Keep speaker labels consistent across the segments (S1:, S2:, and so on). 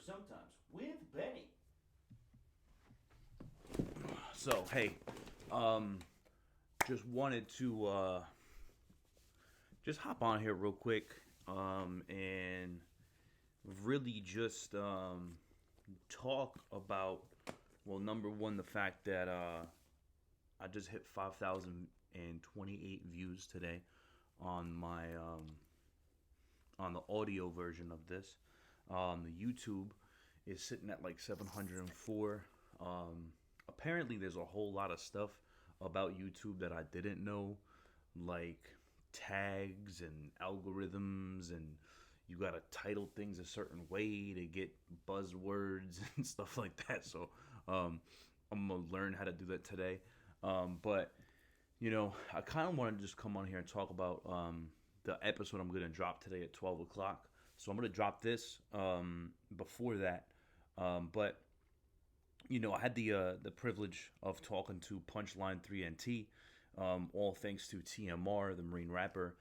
S1: sometimes with Benny. So hey, um, just wanted to just hop on here real quick, and really just talk about, well, number one, the fact that I just hit 5,028 views today on my on the audio version of this. The YouTube is sitting at like 704. Apparently, there's a whole lot of stuff about YouTube that I didn't know, like tags and algorithms, and you gotta title things a certain way to get buzzwords and stuff like that. So um, I'm gonna learn how to do that today. But I kind of want to just come on here and talk about the episode I'm gonna drop today at 12 o'clock. So I'm gonna drop this before that. But I had the privilege of talking to Punchline 3NT, all thanks to TMR, the Marine rapper,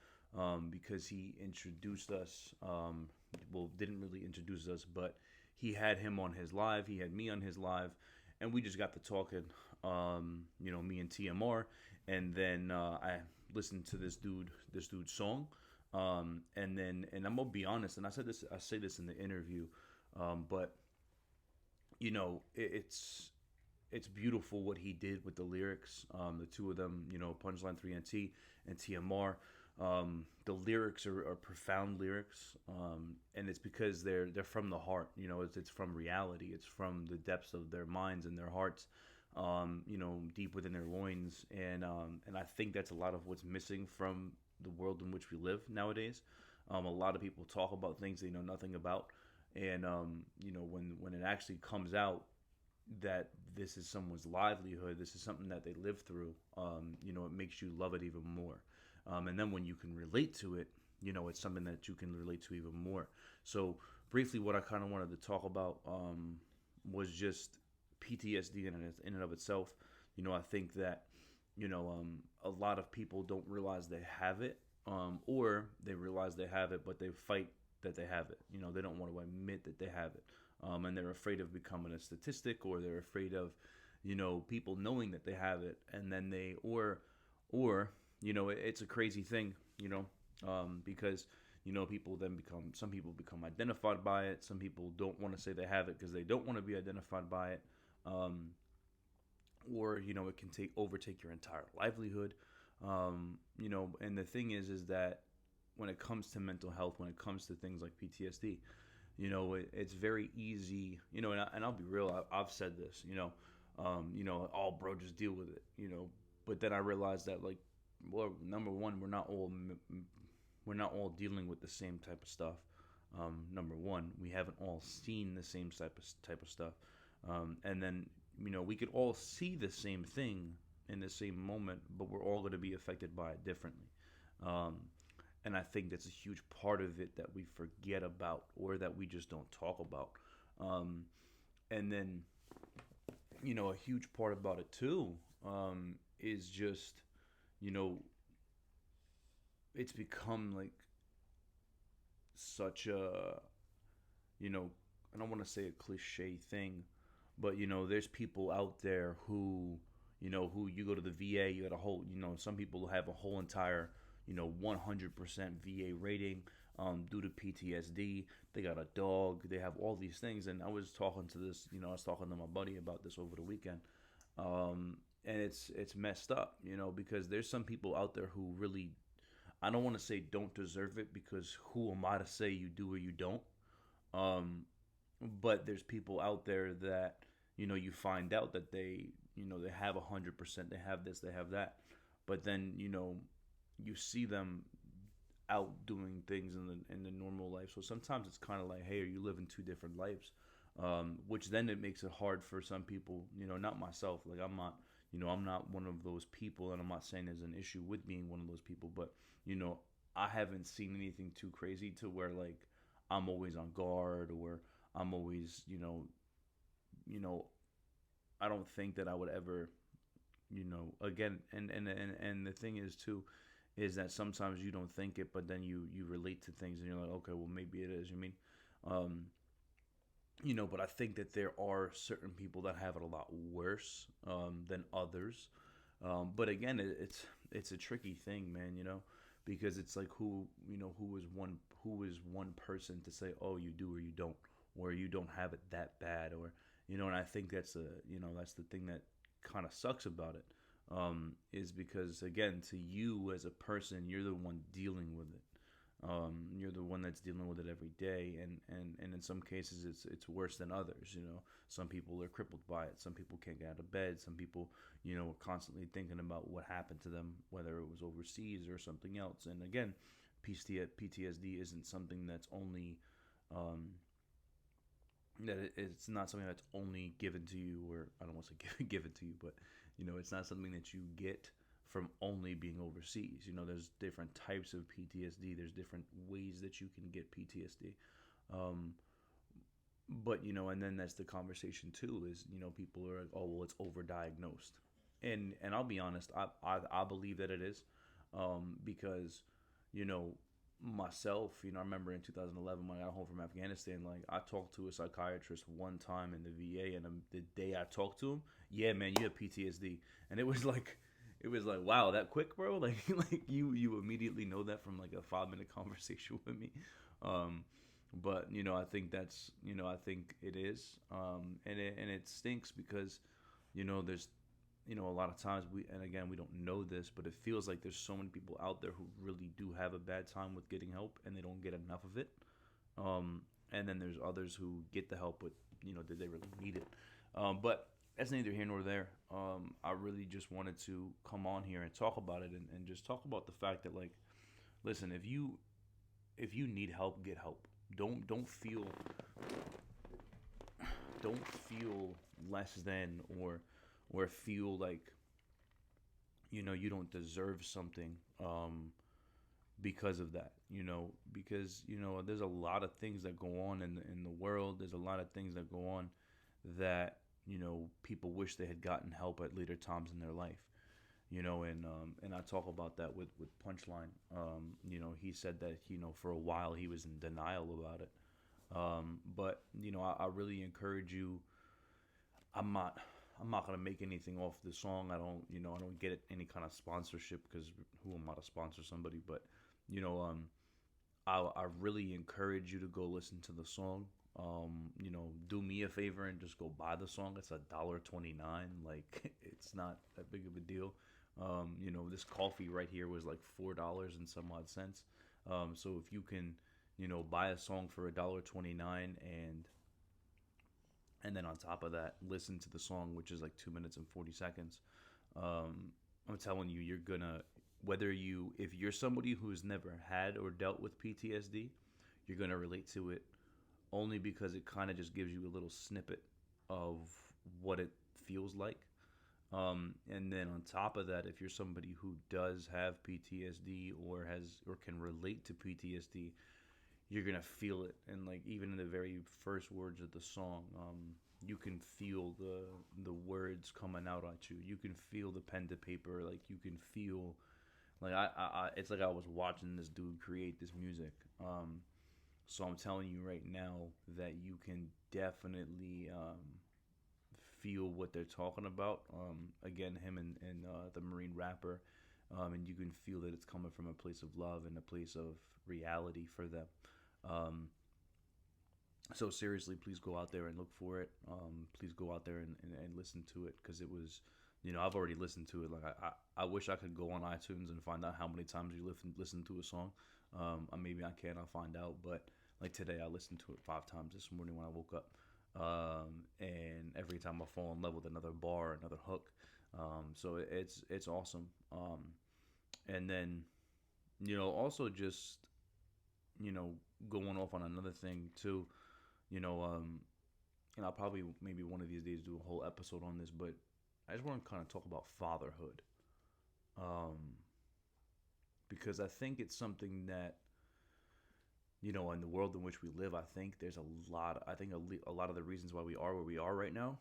S1: because he introduced us. Well, didn't really introduce us, but he had him on his live. He had me on his live, and we just got to talking. Me and TMR, and then I listened to this dude's song, and I'm gonna be honest, and I say this in the interview, but it's beautiful what he did with the lyrics. The two of them, Punchline 3NT and TMR. The lyrics are profound lyrics, and it's because they're from the heart. It's from reality. It's from the depths of their minds and their hearts. Deep within their loins, and I think that's a lot of what's missing from the world in which we live nowadays. A lot of people talk about things they know nothing about, and when it actually comes out that this is someone's livelihood, this is something that they live through, it makes you love it even more. And then when you can relate to it, it's something that you can relate to even more. So briefly, what I kind of wanted to talk about was just PTSD in and of itself. I think that a lot of people don't realize they have it, or they realize they have it, but they fight that they have it. They don't want to admit that they have it, and they're afraid of becoming a statistic, or they're afraid of people knowing that they have it, and then or it's a crazy thing, because people then some people become identified by it. Some people don't want to say they have it because they don't want to be identified by it. um, or it can overtake your entire livelihood. And the thing is that when it comes to mental health, when it comes to things like PTSD, it's very easy. And I'll be real. I've said this. Oh, bro, just deal with it. But then I realized that, like, well, number one, we're not all dealing with the same type of stuff. Number one, we haven't all seen the same type of stuff. And then we could all see the same thing in the same moment, but we're all going to be affected by it differently. Um, and I think that's a huge part of it that we forget about, or that we just don't talk about. Um, and then a huge part about it too, is just you know it's become like such a, I don't want to say a cliche thing, but there's people out there who you go to the VA, you got a whole, some people have a whole entire, 100% VA rating, due to PTSD. They got a dog, they have all these things. And I was talking to my buddy about this over the weekend. And it's messed up, because there's some people out there who really, I don't want to say don't deserve it, because who am I to say you do or you don't? Um, but there's people out there that you find out that they have 100%, they have this, they have that, but then you see them out doing things in the normal life. So sometimes it's kind of like, hey, are you living two different lives? Which then it makes it hard for some people. Not myself. Like, I'm not one of those people, and I'm not saying there's an issue with being one of those people, but I haven't seen anything too crazy to where, like, I'm always on guard, or I'm always, you know, I don't think that I would ever, again, and the thing is too, is that sometimes you don't think it, but then you relate to things, and you're like, okay, well, maybe it is. Um, But I think that there are certain people that have it a lot worse than others. But again, it's a tricky thing, man. Because it's like who is one person to say, oh, you do or you don't, or you don't have it that bad, or and I think that's the thing that kind of sucks about it, is because again, to you as a person, you're the one dealing with it. You're the one that's dealing with it every day, and in some cases it's worse than others. Some people are crippled by it. Some people can't get out of bed. Some people, are constantly thinking about what happened to them, whether it was overseas or something else. And again, PTSD isn't something that's only it's not something that's only given to you, or I don't want to say given to you, but it's not something that you get from only being overseas. There's different types of PTSD. There's different ways that you can get PTSD. Um, but and then that's the conversation too. Is people are like, oh well, it's overdiagnosed, and I'll be honest, I believe that it is, because you know myself, I remember in 2011 when I got home from Afghanistan, like I talked to a psychiatrist one time in the VA, and the day I talked to him, yeah, man, you have PTSD, and it was like wow, that quick, bro, like like you immediately know that from like a 5 minute conversation with me. Um but I think it is, and it stinks because there's a lot of times, and again, we don't know this, but it feels like there's so many people out there who really do have a bad time with getting help, and they don't get enough of it. And then there's others who get the help, but did they really need it? But that's neither here nor there. I really just wanted to come on here and talk about it, and just talk about the fact that, like, listen, if you need help, get help. Don't feel less than, or feel like you don't deserve something, because of that. Because there's a lot of things that go on in the world. There's a lot of things that go on that people wish they had gotten help at later times in their life. And I talk about that with Punchline. He said that for a while he was in denial about it. But I really encourage you. I'm not I'm not gonna make anything off the song. I don't get any kind of sponsorship, because who am I to sponsor somebody? But you know, I really encourage you to go listen to the song. Do me a favor and just go buy the song. It's $1.29. Like it's not that big of a deal. This coffee right here was like $4 and some odd cents. So if you can, buy a song for $1.29, and then on top of that, listen to the song, which is like 2 minutes and 40 seconds. I'm telling you, you're gonna, if you're somebody who's never had or dealt with PTSD, you're gonna relate to it, only because it kind of just gives you a little snippet of what it feels like. And then on top of that, if you're somebody who does have PTSD, or can relate to PTSD, you're gonna feel it. And like even in the very first words of the song, you can feel the words coming out at you. You can feel the pen to paper. Like you can feel, like it's like I was watching this dude create this music. So I'm telling you right now that you can definitely feel what they're talking about. Again, him and the Marine rapper, and you can feel that it's coming from a place of love and a place of reality for them. Um, so seriously, please go out there and look for it. Please go out there and listen to it, because it was, I've already listened to it. Like I wish I could go on iTunes and find out how many times you listen to a song. Maybe I can. I'll find out. But like today, I listened to it 5 times this morning when I woke up. And every time I fall in love with another bar, another hook. So it's awesome. And then also just going off on another thing too. You know, and I'll probably maybe one of these days do a whole episode on this, but I just want to kind of talk about fatherhood. Um, because I think it's something that in the world in which we live, I think there's a lot. I think a lot of the reasons why we are where we are right now,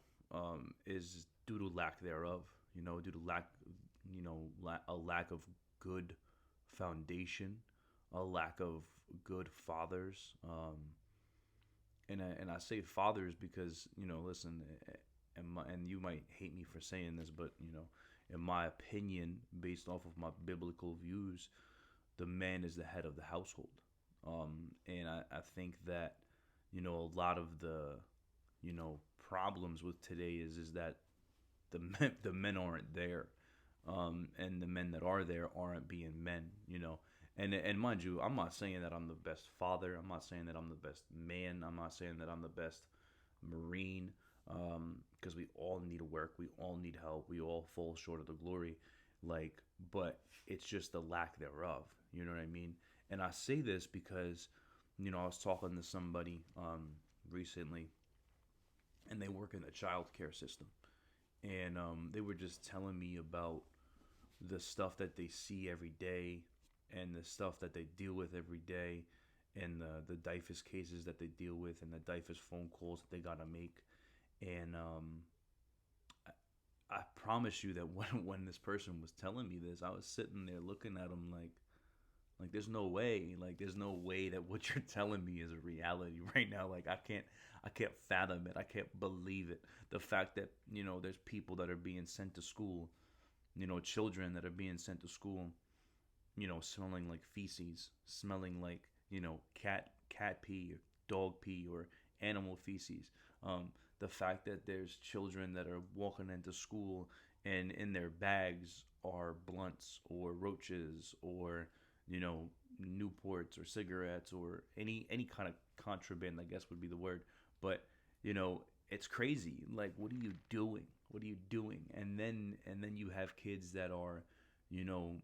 S1: is due to lack thereof. Due to a lack of good foundation, a lack of good fathers, And I say fathers because, listen, and you might hate me for saying this, but in my opinion, based off of my biblical views, the man is the head of the household. And I think that a lot of the problems with today is that the men aren't there, and the men that are there aren't being men. And mind you, I'm not saying that I'm the best father. I'm not saying that I'm the best man. I'm not saying that I'm the best Marine, because we all need work. We all need help. We all fall short of the glory. Like, but it's just the lack thereof. You know what I mean? And I say this because, I was talking to somebody recently, and they work in the child care system, and they were just telling me about the stuff that they see every day, and the stuff that they deal with every day, and the DIFUS cases that they deal with, and the DIFUS phone calls that they gotta make. And I promise you that when this person was telling me this, I was sitting there looking at him like there's no way, there's no way that what you're telling me is a reality right now. Like I can't fathom it. I can't believe it. The fact that there's people that are being sent to school, children that are being sent to school, smelling like feces, smelling like cat pee or dog pee or animal feces. The fact that there's children that are walking into school and in their bags are blunts or roaches or Newports or cigarettes or any kind of contraband, I guess would be the word. But it's crazy. Like, what are you doing? What are you doing? And then you have kids that are, you know,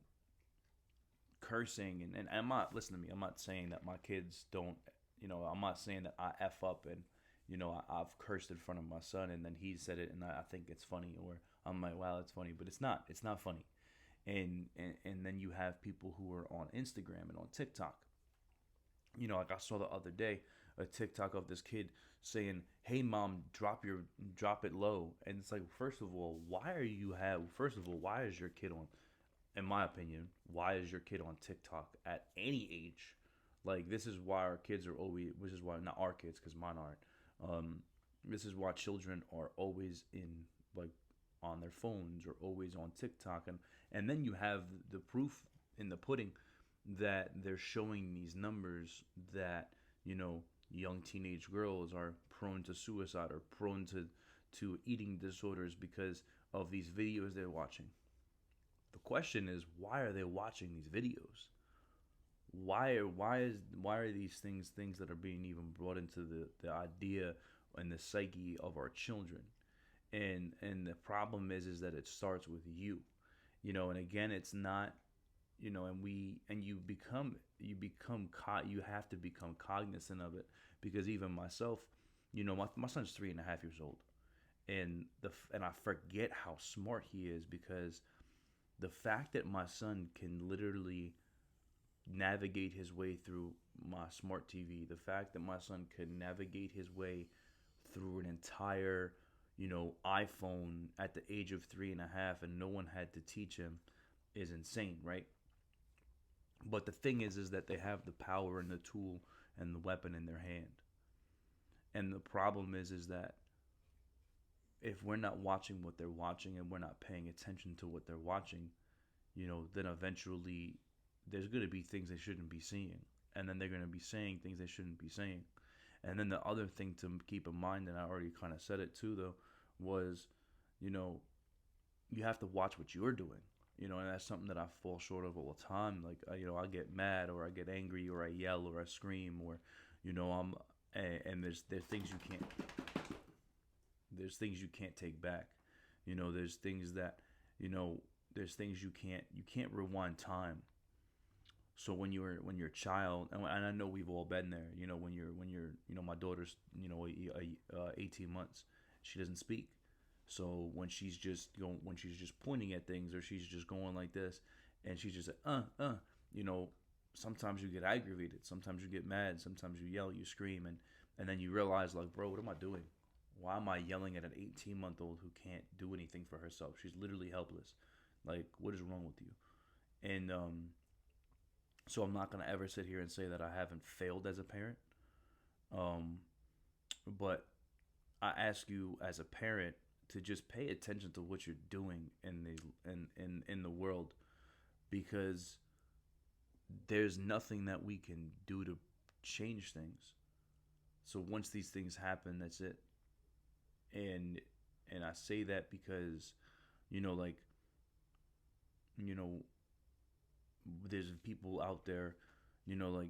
S1: cursing, and I'm not, listen to me, I'm not saying that my kids don't, I'm not saying that I F up and I've cursed in front of my son and then he said it and I think it's funny, or I'm like, wow, it's funny, but it's not funny. And then you have people who are on Instagram and on TikTok. Like I saw the other day a TikTok of this kid saying, "Hey mom, drop it low." And it's like, first of all, why is your kid on, in my opinion, why is your kid on TikTok at any age? Like, this is why our kids are always, which is why, not our kids, because mine aren't. This is why children are always in, like, on their phones or always on TikTok. And then you have the proof in the pudding that they're showing these numbers that, young teenage girls are prone to suicide or prone to eating disorders because of these videos they're watching. The question is, why are they watching these videos? Why are these things that are being even brought into the idea and the psyche of our children? And the problem is that it starts with you. And again, it's not, and you have to become cognizant of it, because even myself, my son's 3.5 years old, and I forget how smart he is, because the fact that my son can literally navigate his way through my smart TV, the fact that my son could navigate his way through an entire, iPhone at the age of 3.5, and no one had to teach him, is insane, right? But the thing is that they have the power and the tool and the weapon in their hand. And the problem is that if we're not watching what they're watching and we're not paying attention to what they're watching, then eventually there's going to be things they shouldn't be seeing. And then they're going to be saying things they shouldn't be saying. And then the other thing to keep in mind, and I already kind of said it too, though, was, you have to watch what you're doing. And that's something that I fall short of all the time. Like, I get mad, or I get angry, or I yell, or I scream, or, and there's things you can't, take back. There's things that, there's things you can't rewind time. So when you're a child, and I know we've all been there, when my daughter's, 18 months, she doesn't speak. So when she's just pointing at things, or she's just going like this, and she's just like, sometimes you get aggravated, sometimes you get mad, sometimes you yell, you scream, and then you realize, like, bro, what am I doing? Why am I yelling at an 18-month-old who can't do anything for herself? She's literally helpless. Like, what is wrong with you? And so I'm not gonna ever sit here and say that I haven't failed as a parent. ask you as a parent to just pay attention to what you're doing in the world, because there's nothing that we can do to change things. So once these things happen, that's it. And I say that because, like, you know, there's people out there, like,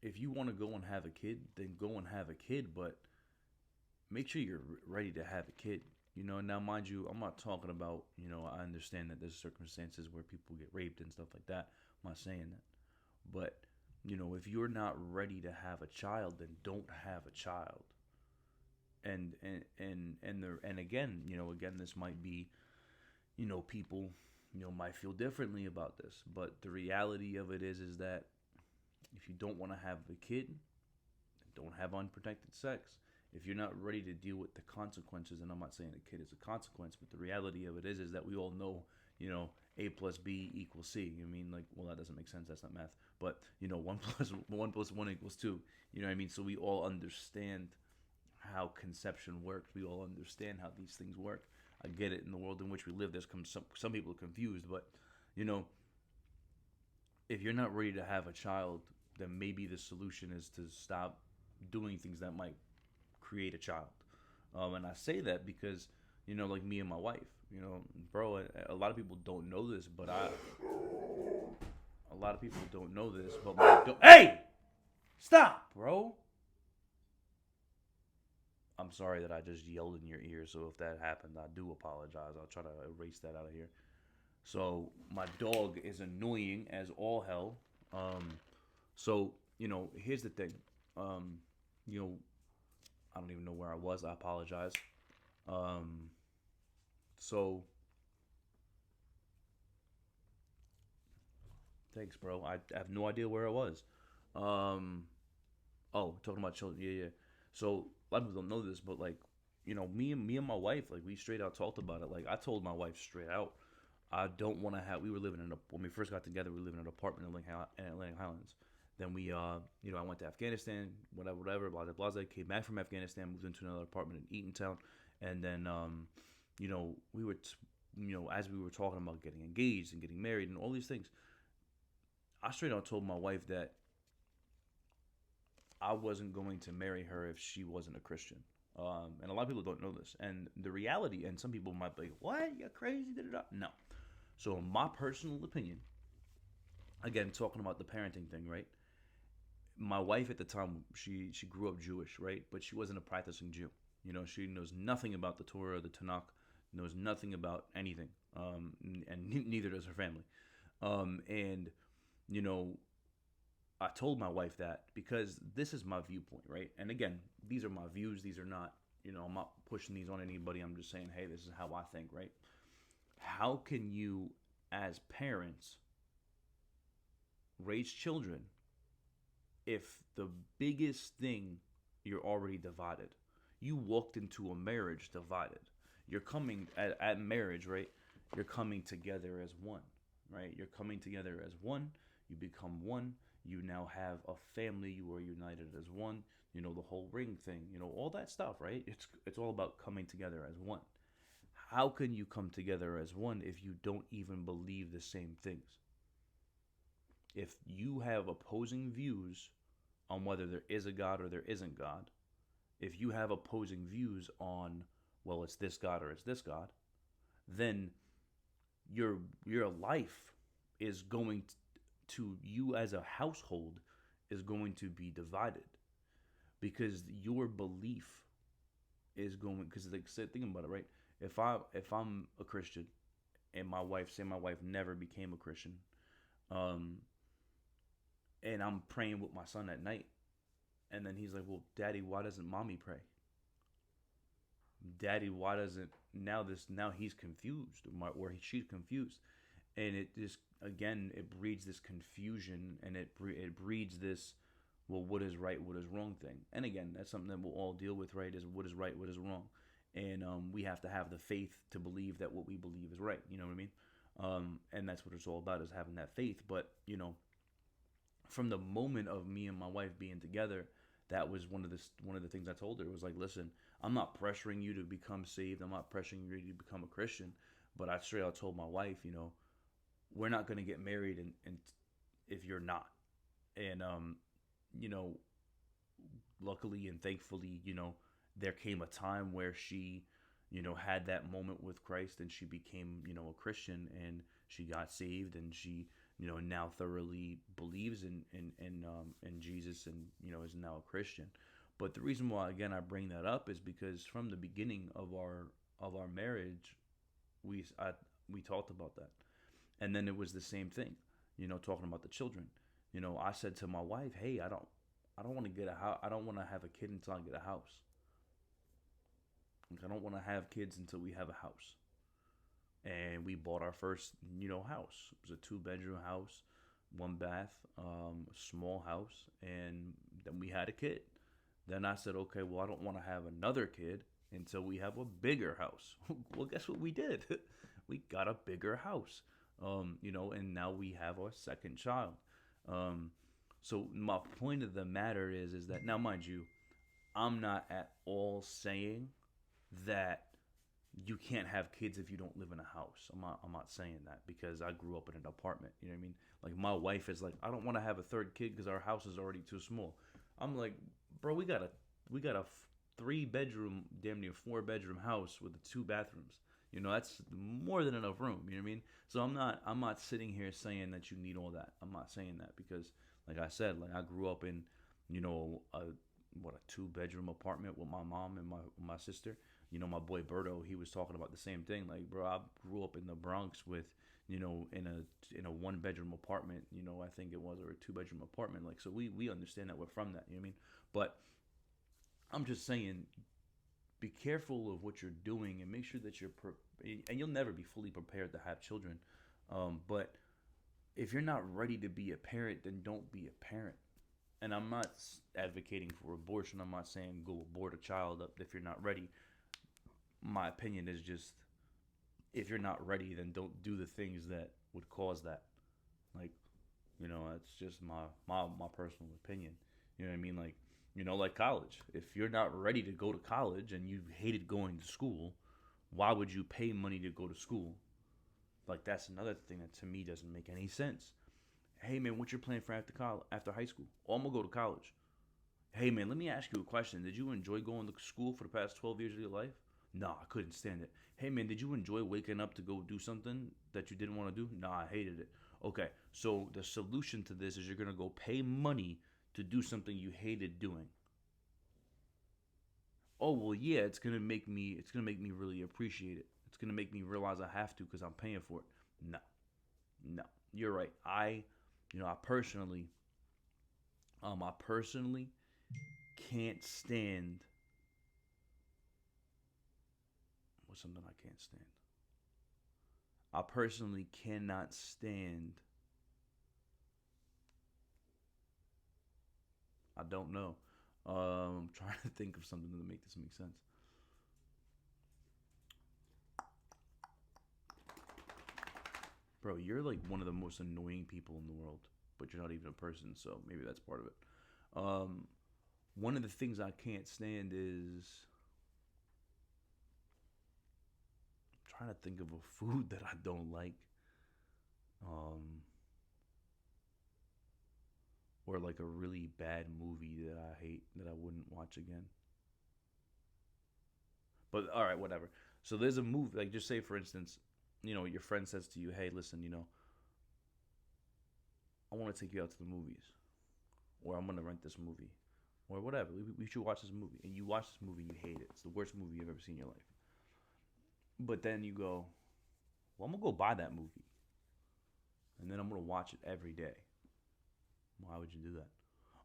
S1: if you want to go and have a kid, then go and have a kid, but make sure you're ready to have a kid. Now mind you, I'm not talking about, I understand that there's circumstances where people get raped and stuff like that. I'm not saying that. But, if you're not ready to have a child, then don't have a child. And again, again, this might be, people, might feel differently about this, but the reality of it is that if you don't want to have a kid, don't have unprotected sex. If you're not ready to deal with the consequences, and I'm not saying a kid is a consequence, but the reality of it is that we all know, A plus B equals C. I mean, like, well, that doesn't make sense. That's not math. But, one plus one equals two. You know what I mean? So we all understand how conception works. We all understand how these things work. I get it. In the world in which we live, there's some people are confused, but, if you're not ready to have a child, then maybe the solution is to stop doing things that might create a child. And I say that because, like me and my wife, bro, a lot of people don't know this, but a lot of people don't know this, but hey, stop, bro. I'm sorry that I just yelled in your ear, so if that happened, I do apologize. I'll try to erase that out of here. So my dog is annoying as all hell. So here's the thing. You know, I don't even know where I was. I apologize. Um, so thanks, bro. I have no idea where I was. Um, oh, talking about children. Yeah, yeah. So a lot of people don't know this, but like, me and my wife, like, we straight out talked about it. Like, I told my wife straight out, I don't want to have. We were living when we first got together. We were living in an apartment in Atlantic Highlands. Then we, I went to Afghanistan, whatever, blah blah blah. Came back from Afghanistan, moved into another apartment in Eatontown, and then, we were, as we were talking about getting engaged and getting married and all these things, I straight out told my wife that I wasn't going to marry her if she wasn't a Christian. And a lot of people don't know this. And the reality, and some people might be like, what? You're crazy? Da-da-da. No. So, in my personal opinion, again, talking about the parenting thing, right? My wife at the time, she grew up Jewish, right? But she wasn't a practicing Jew. She knows nothing about the Torah or the Tanakh, knows nothing about anything. And neither does her family. And, you know, I told my wife that because this is my viewpoint, right? And again, these are my views. These are not, I'm not pushing these on anybody. I'm just saying, hey, this is how I think, right? How can you, as parents, raise children if the biggest thing, you're already divided? You walked into a marriage divided. You're coming at marriage, right? You're coming together as one, right? You're coming together as one. You become one. You now have a family. You are united as one. The whole ring thing. All that stuff, right? It's all about coming together as one. How can you come together as one if you don't even believe the same things? If you have opposing views on whether there is a God or there isn't God, if you have opposing views on, well, it's this God or it's this God, then your life is going to, you as a household is going to be divided, because your belief is going, because like think about it, right? If I'm a Christian and my wife, say my wife never became a Christian, and I'm praying with my son at night, and then he's like, well, Daddy, why doesn't mommy pray? Daddy, why doesn't, now he's confused, or she's confused. And it just, again, it breeds this confusion, and it breeds this, well, what is right, what is wrong thing. And again, that's something that we'll all deal with, right? Is what is right, what is wrong. And we have to have the faith to believe that what we believe is right. You know what I mean? And that's what it's all about, is having that faith. But, from the moment of me and my wife being together, that was one of the things I told her. It was like, listen, I'm not pressuring you to become saved. I'm not pressuring you to become a Christian. But I straight out told my wife, we're not going to get married, and if you're not. And you know, luckily and thankfully, there came a time where she, had that moment with Christ, and she became, a Christian, and she got saved, and she, now thoroughly believes in Jesus, and is now a Christian. But the reason why, again, I bring that up is because from the beginning of our marriage, we talked about that, and then it was the same thing, talking about the children. I said to my wife, "Hey, I don't want to get a house. I don't want to have a kid until I get a house. Like, I don't want to have kids until we have a house." And we bought our first, house. It was a 2-bedroom house, 1 bath, small house, and then we had a kid. Then I said, okay, well, I don't want to have another kid until we have a bigger house. Well, guess what we did? We got a bigger house, and now we have our second child. So my point of the matter is that now, mind you, I'm not at all saying that you can't have kids if you don't live in a house. I'm not saying that, because I grew up in an apartment. You know what I mean? Like, my wife is like, I don't want to have a third kid because our house is already too small. I'm like, bro, we got a 3-bedroom, damn near 4-bedroom house with the 2 bathrooms. That's more than enough room. You know what I mean? So I'm not sitting here saying that you need all that. I'm not saying that because, like I said, like, I grew up in, a 2-bedroom apartment with my mom and my sister. My boy Berto, he was talking about the same thing. Like, bro, I grew up in the Bronx with, in a 1-bedroom apartment. I think it was, or a 2-bedroom apartment. Like, so we understand that we're from that. You know what I mean? But I'm just saying, be careful of what you're doing and make sure that and you'll never be fully prepared to have children. But if you're not ready to be a parent, then don't be a parent. And I'm not advocating for abortion. I'm not saying go abort a child up if you're not ready. My opinion is just, if you're not ready, then don't do the things that would cause that. Like, that's just my personal opinion. You know what I mean? Like, like college. If you're not ready to go to college and you hated going to school, why would you pay money to go to school? Like, that's another thing that to me doesn't make any sense. Hey man, what's your plan for after high school? Oh, I'm gonna go to college. Hey man, let me ask you a question. Did you enjoy going to school for the past 12 years of your life? No, I couldn't stand it. Hey man, did you enjoy waking up to go do something that you didn't want to do? No, I hated it. Okay, so the solution to this is you're gonna go pay money to do something you hated doing. Oh well, yeah, it's gonna make me really appreciate it. It's gonna make me realize I have to because I'm paying for it. No, no, you're right. I personally can't stand. What's something I can't stand? I personally cannot stand. I don't know. I'm trying to think of something to make this make sense. Bro, you're like one of the most annoying people in the world, but you're not even a person, so maybe that's part of it. Um, One of the things I can't stand is trying to think of a food that I don't like, um, or like a really bad movie that I hate that I wouldn't watch again. But all right, whatever. So there's a movie, like, just say for instance, your friend says to you, "Hey, listen, I want to take you out to the movies, or I'm gonna rent this movie, or whatever. We should watch this movie." And you watch this movie, and you hate it. It's the worst movie you've ever seen in your life. But then you go, "Well, I'm gonna go buy that movie, and then I'm gonna watch it every day." Why would you do that?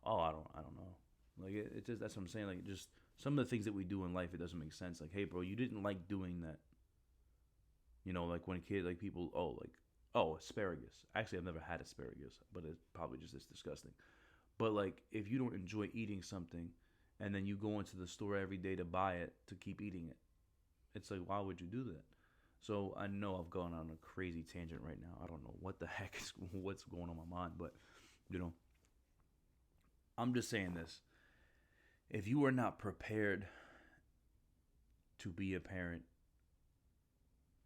S1: Oh, I don't know. Like, it just, that's what I'm saying. Like, just some of the things that we do in life, it doesn't make sense. Like, hey, bro, you didn't like doing that. Like when kids, like people, oh, asparagus. Actually, I've never had asparagus, but it's probably just as disgusting. But like, if you don't enjoy eating something, and then you go into the store every day to buy it to keep eating it, it's like, why would you do that? So I know I've gone on a crazy tangent right now. I don't know what the heck is what's going on in my mind, but you know, I'm just saying this. If you are not prepared to be a parent,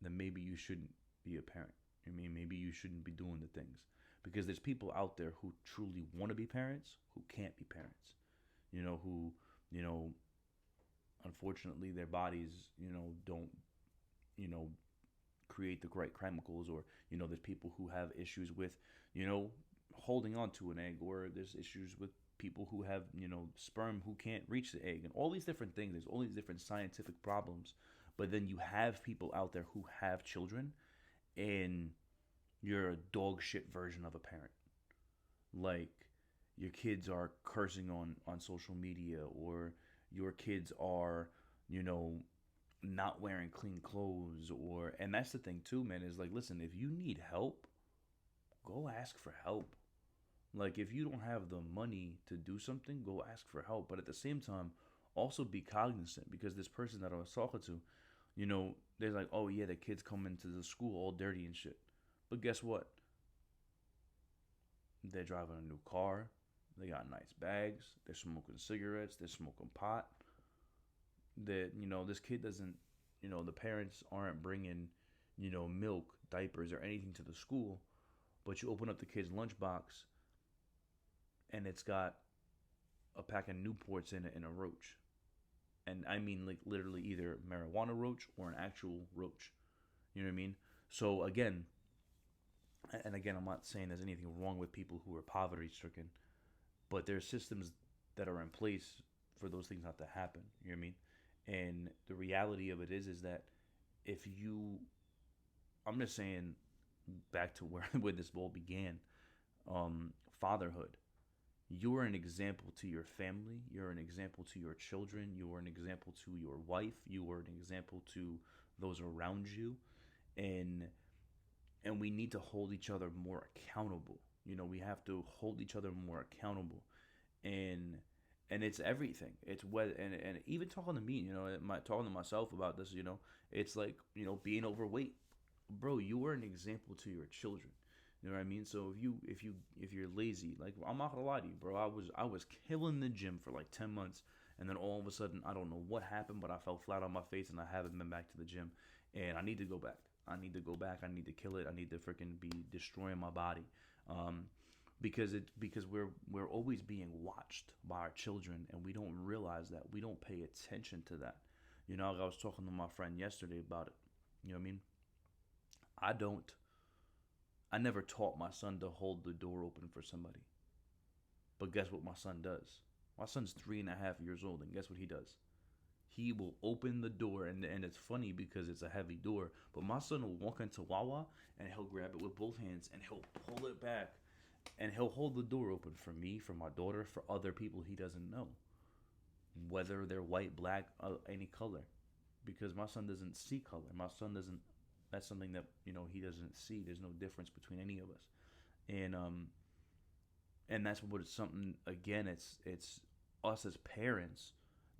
S1: then maybe you shouldn't be a parent. I mean, maybe you shouldn't be doing the things, because there's people out there who truly want to be parents who can't be parents. Who, you know, unfortunately their bodies, don't, you know, create the right chemicals, or there's people who have issues with, you know, holding on to an egg, or there's issues with people who have, sperm who can't reach the egg, and all these different things. There's all these different scientific problems, but then you have people out there who have children, and you're a dog shit version of a parent. Like, your kids are cursing on social media, or your kids are, you know, not wearing clean clothes, or and that's the thing too, man, is like, listen, if you need help, go ask for help. Like, if you don't have the money to do something, go ask for help. But at the same time, also be cognizant, because this person that I was talking to, they're like, oh yeah, the kids come into the school all dirty and shit. But guess what? They're driving a new car. They got nice bags. They're smoking cigarettes. They're smoking pot. That, this kid doesn't, the parents aren't bringing, milk, diapers, or anything to the school. But you open up the kid's lunchbox, and it's got a pack of Newports in it and a roach. And I mean, like, literally either marijuana roach or an actual roach. You know what I mean? So again, and again, I'm not saying there's anything wrong with people who are poverty stricken, but there's systems that are in place for those things not to happen. You know what I mean? And the reality of it is that if you, I'm just saying, back to where where this all began, fatherhood. You're an example to your family. You're an example to your children. You are an example to your wife. You are an example to those around you, and we need to hold each other more accountable. We have to hold each other more accountable, and it's everything. It's what, and even talking to me, talking to myself about this, it's like, being overweight, bro. You are an example to your children. You know what I mean? So if you're lazy, like, I'm not gonna lie to you, bro. I was killing the gym for like 10 months, and then all of a sudden, I don't know what happened, but I fell flat on my face, and I haven't been back to the gym, and I need to go back. I need to go back. I need to kill it. I need to freaking be destroying my body, because we're always being watched by our children, and we don't realize that. We don't pay attention to that. I was talking to my friend yesterday about it. You know what I mean? I don't. I never taught my son to hold the door open for somebody. But guess what my son does? My son's 3.5 years old, and guess what he does? He will open the door, and it's funny because it's a heavy door, but my son will walk into Wawa, and he'll grab it with both hands, and he'll pull it back, and he'll hold the door open for me, for my daughter, for other people he doesn't know, whether they're white, black, any color, because my son doesn't see color. My son doesn't. That's something that he doesn't see. There's no difference between any of us, and that's what it's something. Again, it's us as parents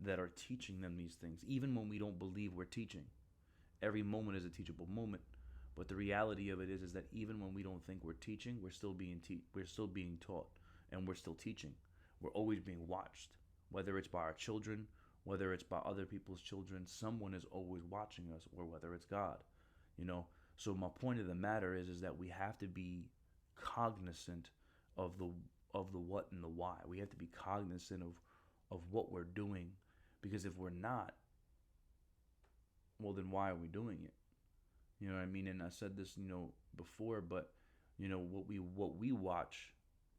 S1: that are teaching them these things, even when we don't believe we're teaching. Every moment is a teachable moment, but the reality of it is that even when we don't think we're teaching, we're still being taught, and we're still teaching. We're always being watched, whether it's by our children, whether it's by other people's children. Someone is always watching us, or whether it's God. So my point of the matter is that we have to be cognizant of the what and the why. We have to be cognizant of what we're doing, because if we're not, well, then why are we doing it? You know what I mean? And I said this, before, but what we watch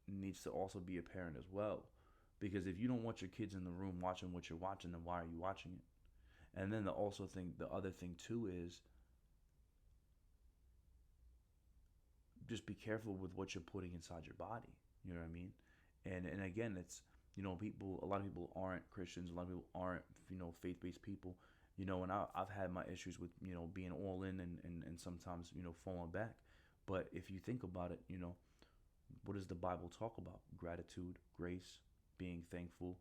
S1: needs to also be apparent as well. Because if you don't want your kids in the room watching what you're watching, then why are you watching it? And then the other thing too is, just be careful with what you're putting inside your body. You know what I mean? And again, it's, a lot of people aren't Christians. A lot of people aren't, faith-based people. And I've had my issues with, being all in, and sometimes, falling back. But if you think about it, what does the Bible talk about? Gratitude, grace, being thankful,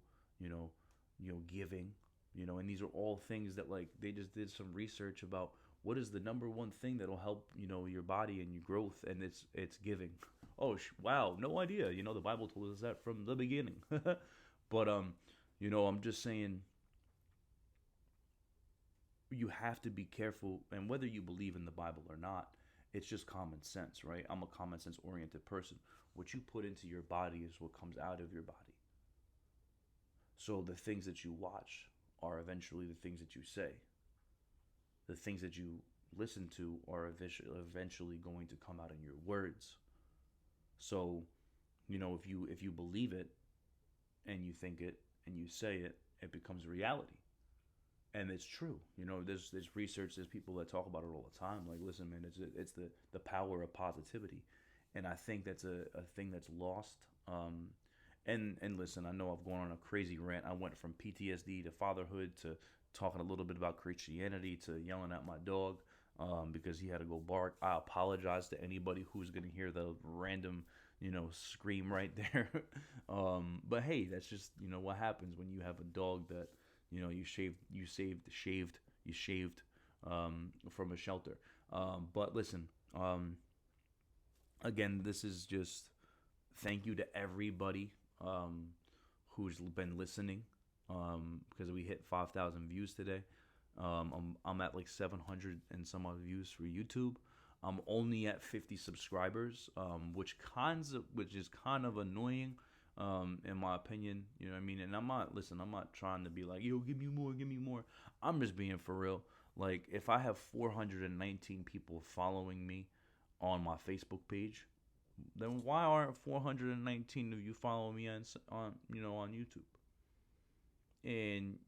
S1: giving, and these are all things that, like, they just did some research about what is the number one thing that'll help, your body and your growth, and it's giving. Oh, wow, no idea. The Bible told us that from the beginning. But I'm just saying you have to be careful, and whether you believe in the Bible or not, it's just common sense, right? I'm a common sense oriented person. What you put into your body is what comes out of your body. So the things that you watch are eventually the things that you say. The things that you listen to are eventually going to come out in your words. So, if you believe it and you think it and you say it, it becomes reality. And it's true. There's research, there's people that talk about it all the time. Like, listen, man, it's the power of positivity, and I think that's a thing that's lost. And listen, I know I've gone on a crazy rant. I went from PTSD to fatherhood to talking a little bit about Christianity to yelling at my dog because he had to go bark. I apologize to anybody who's gonna hear the random scream right there. But hey, that's just what happens when you have a dog that you shaved from a shelter. But listen, again, this is just thank you to everybody who's been listening because we hit 5,000 views today. I'm at like 700 and some odd views for YouTube. I'm only at 50 subscribers, which is kind of annoying, in my opinion. You know what I mean? And I'm not trying to be like, yo, give me more, give me more. I'm just being for real. Like, if I have 419 people following me on my Facebook page, then why aren't 419 of you following me on YouTube? And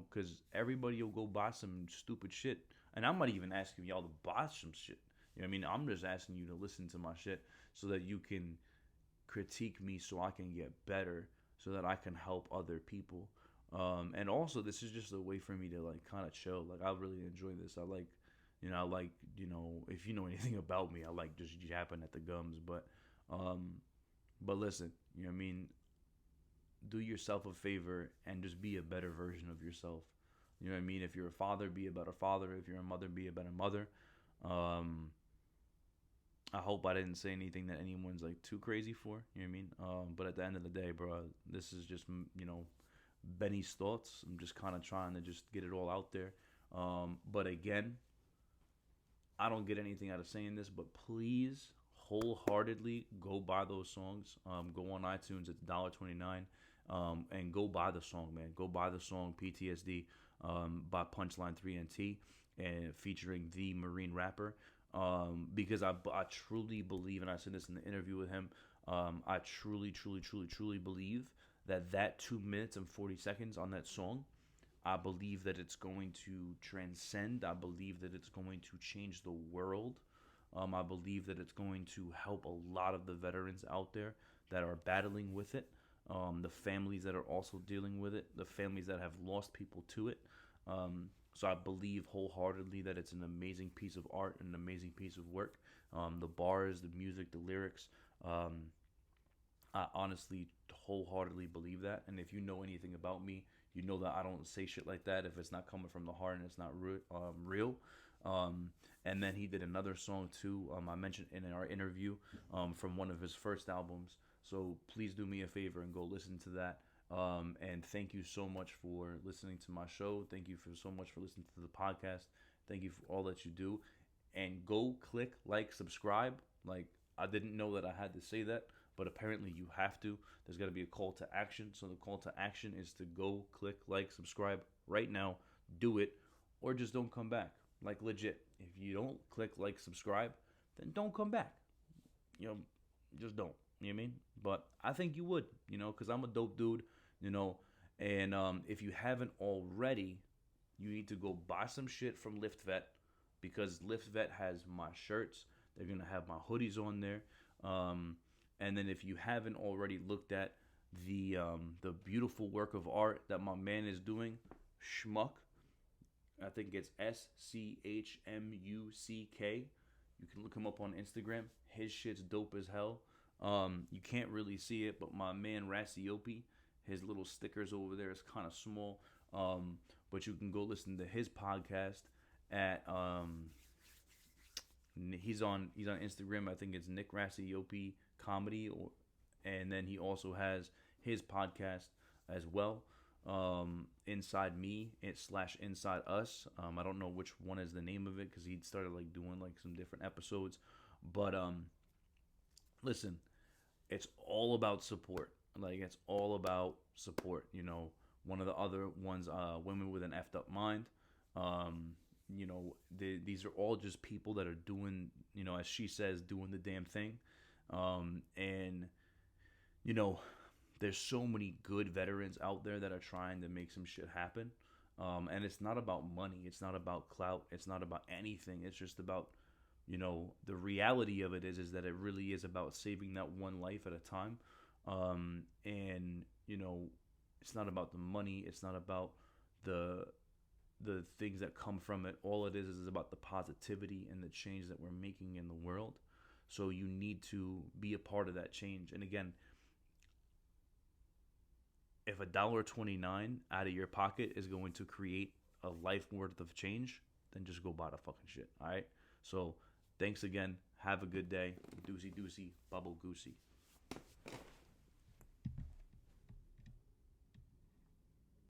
S1: because everybody will go buy some stupid shit, and I'm not even asking y'all to buy some shit. You know what I mean? I'm just asking you to listen to my shit so that you can critique me, so I can get better, so that I can help other people. And also, this is just a way for me to like kind of chill. Like, I really enjoy this. If you know anything about me, I like just yapping at the gums. But listen, you know what I mean? Do yourself a favor and just be a better version of yourself. You know what I mean? If you're a father, be a better father. If you're a mother, be a better mother. I hope I didn't say anything that anyone's like too crazy for. You know what I mean? But at the end of the day, bro, this is just Benny's thoughts. I'm just kind of trying to just get it all out there. But again, I don't get anything out of saying this, but please wholeheartedly go buy those songs. Go on iTunes, it's $1.29. And go buy the song, man. Go buy the song PTSD by Punchline 3NT and featuring the Marine rapper. Because I truly believe, and I said this in the interview with him, I truly believe that 2 minutes and 40 seconds on that song, I believe that it's going to transcend. I believe that it's going to change the world. I believe that it's going to help a lot of the veterans out there that are battling with it, the families that are also dealing with it, the families that have lost people to it. So I believe wholeheartedly that it's an amazing piece of art and an amazing piece of work. The bars, the music, the lyrics. I honestly, wholeheartedly believe that. And if you know anything about me, you know that I don't say shit like that if it's not coming from the heart and it's not real. And then he did another song too. I mentioned in our interview from one of his first albums. So please do me a favor and go listen to that. And thank you so much for listening to my show. Thank you so much for listening to the podcast. Thank you for all that you do. And go click like, subscribe. Like, I didn't know that I had to say that, but apparently you have to. There's got to be a call to action. So the call to action is to go click like, subscribe right now. Do it, or just don't come back. Like, legit. If you don't click like, subscribe, then don't come back. Just don't. You know what I mean? But I think you would, because I'm a dope dude, and if you haven't already, you need to go buy some shit from LiftVet, because LiftVet has my shirts. They're going to have my hoodies on there. And then if you haven't already looked at the beautiful work of art that my man is doing, Schmuck, I think it's SCHMUCK. You can look him up on Instagram. His shit's dope as hell. You can't really see it, but my man Rassiope, his little stickers over there is kind of small. But you can go listen to his podcast at he's on Instagram. I think it's Nick Rassiope Comedy, and then he also has his podcast as well. Inside Me slash Inside Us. I don't know which one is the name of it because he started like doing like some different episodes. But listen, it's all about support. Like it's all about support. One of the other ones, Women with an effed up mind. Um, these are all just people that are doing, as she says, doing the damn thing. And you know, there's so many good veterans out there that are trying to make some shit happen. And it's not about money. It's not about clout. It's not about anything. It's just about, the reality of it is that it really is about saving that one life at a time. And it's not about the money. It's not about the the things that come from it. All it is about the positivity and the change that we're making in the world. So you need to be a part of that change. And again, if $1.29 out of your pocket is going to create a life worth of change, then just go buy the fucking shit. All right. So thanks again. Have a good day. Doozy doozy, bubble goosey.